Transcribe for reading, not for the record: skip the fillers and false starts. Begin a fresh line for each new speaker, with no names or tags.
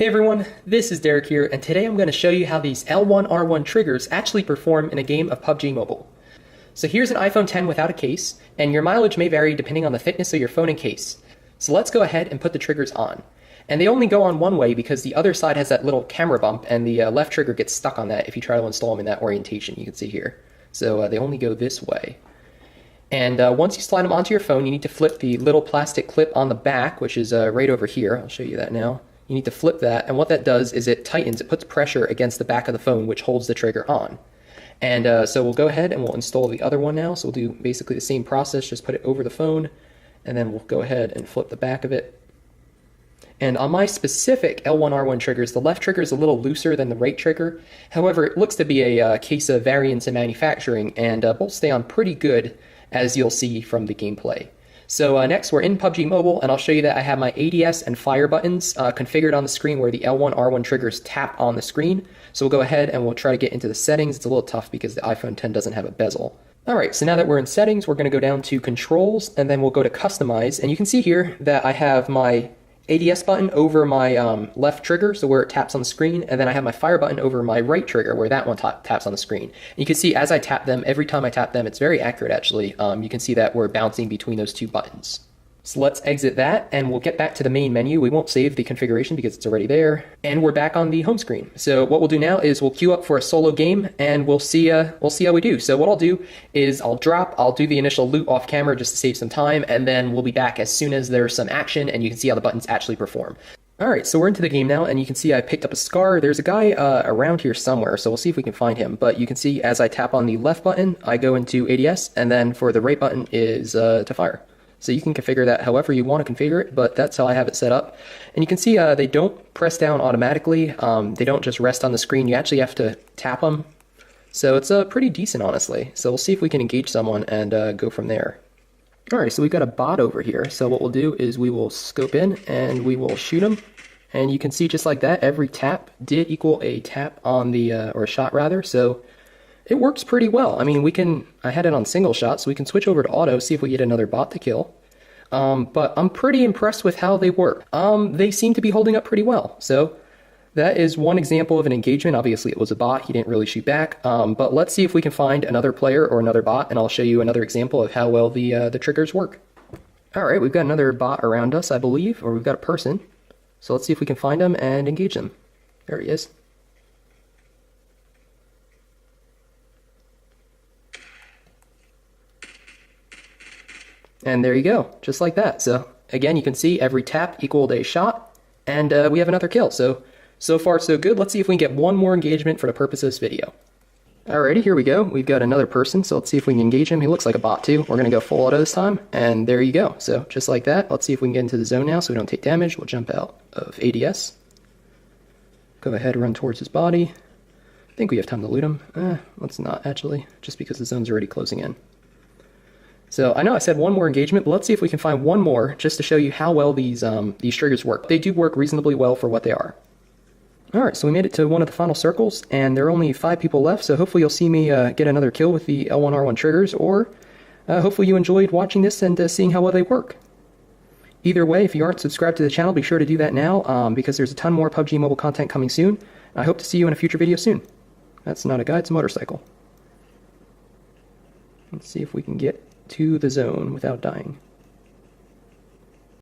Hey everyone, this is Derek here, and today I'm going to show you how these L1R1 triggers actually perform in a game of PUBG Mobile. So here's an iPhone X without a case, and your mileage may vary depending on the thickness of your phone and case. So let's go ahead and put the triggers on. And they only go on one way because the other side has that little camera bump, and the left trigger gets stuck on that if you try to install them in that orientation, you can see here. So they only go this way. And once you slide them onto your phone, you need to flip the little plastic clip on the back, which is right over here. I'll show you that now. You need to flip that, and what that does is it tightens, it puts pressure against the back of the phone, which holds the trigger on. And so we'll go ahead and we'll install the other one now. So we'll do basically the same process, just put it over the phone, and then we'll go ahead and flip the back of it. And on my specific L1R1 triggers, the left trigger is a little looser than the right trigger. However, it looks to be a case of variance in manufacturing, and both stay on pretty good, as you'll see from the gameplay. So next we're in PUBG Mobile, and I'll show you that I have my ADS and fire buttons configured on the screen where the L1R1 triggers tap on the screen. So we'll go ahead and we'll try to get into the settings. It's a little tough because the iPhone X doesn't have a bezel. Alright, so now that we're in settings, we're going to go down to controls, and then we'll go to customize, and you can see here that I have my ADS button over my left trigger, so where it taps on the screen, and then I have my fire button over my right trigger where that one taps on the screen. And you can see as I tap them, every time I tap them, it's very accurate actually. You can see that we're bouncing between those two buttons. So let's exit that, and we'll get back to the main menu. We won't save the configuration because it's already there, and we're back on the home screen. So what we'll do now is we'll queue up for a solo game, and we'll see how we do. So what I'll do is I'll do the initial loot off camera just to save some time, and then we'll be back as soon as there's some action, and you can see how the buttons actually perform. Alright, so we're into the game now, and you can see I picked up a scar. There's a guy around here somewhere, so we'll see if we can find him. But you can see as I tap on the left button, I go into ADS, and then for the right button is to fire. So you can configure that however you want to configure it, but that's how I have it set up. And you can see they don't press down automatically. They don't just rest on the screen. You actually have to tap them. So it's pretty decent, honestly. So we'll see if we can engage someone and go from there. Alright, so we've got a bot over here. So what we'll do is we will scope in and we will shoot him. And you can see just like that, every tap did equal a tap on the, or a shot rather. So it works pretty well. I mean, I had it on single shot, so we can switch over to auto, see if we get another bot to kill. But I'm pretty impressed with how they work. They seem to be holding up pretty well. So that is one example of an engagement. Obviously it was a bot, he didn't really shoot back. But let's see if we can find another player or another bot, and I'll show you another example of how well the triggers work. Alright, we've got another bot around us, I believe, or we've got a person. So let's see if we can find him and engage him. There he is. And there you go, just like that. So again, you can see every tap equaled a shot, and we have another kill. So far so good. Let's see if we can get one more engagement for the purpose of this video. Alrighty, here we go. We've got another person, so let's see if we can engage him. He looks like a bot too. We're gonna go full auto this time, and there you go. So just like that, let's see if we can get into the zone now so we don't take damage. We'll jump out of ADS. Go ahead and run towards his body. I think we have time to loot him. Let's not actually, just because the zone's already closing in. So I know I said one more engagement, but let's see if we can find one more just to show you how well these triggers work. They do work reasonably well for what they are. Alright, so we made it to one of the final circles, and there are only 5 people left, so hopefully you'll see me get another kill with the L1R1 triggers, or hopefully you enjoyed watching this and seeing how well they work. Either way, if you aren't subscribed to the channel, be sure to do that now, because there's a ton more PUBG Mobile content coming soon. I hope to see you in a future video soon. That's not a guy, it's a motorcycle. Let's see if we can get to the zone without dying.